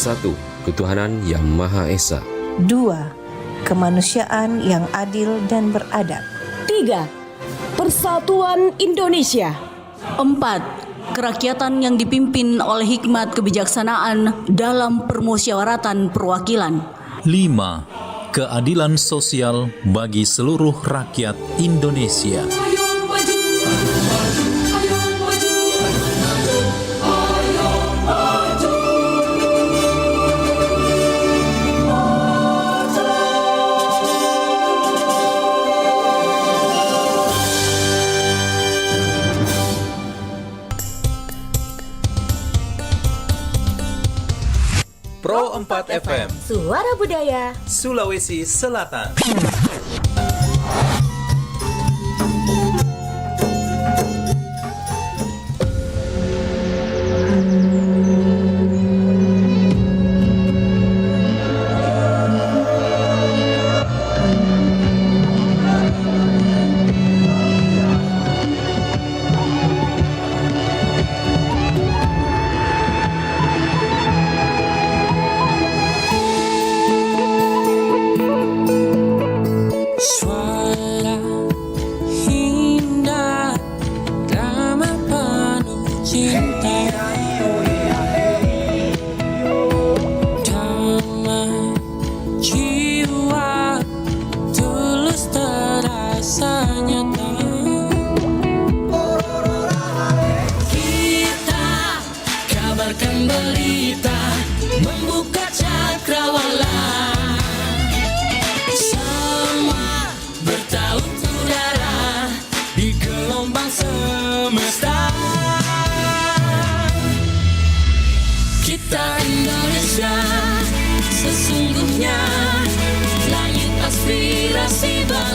1. Ketuhanan Yang Maha Esa. 2. Kemanusiaan yang adil dan beradab. 3. Persatuan Indonesia. 4. Kerakyatan yang dipimpin oleh hikmat kebijaksanaan dalam permusyawaratan perwakilan. 5. Keadilan sosial bagi seluruh rakyat Indonesia. Pro 4 FM, Suara Budaya Sulawesi Selatan. Berita membuka cakrawala, semua bertaut udara di gelombang semesta. Kita Indonesia sesungguhnya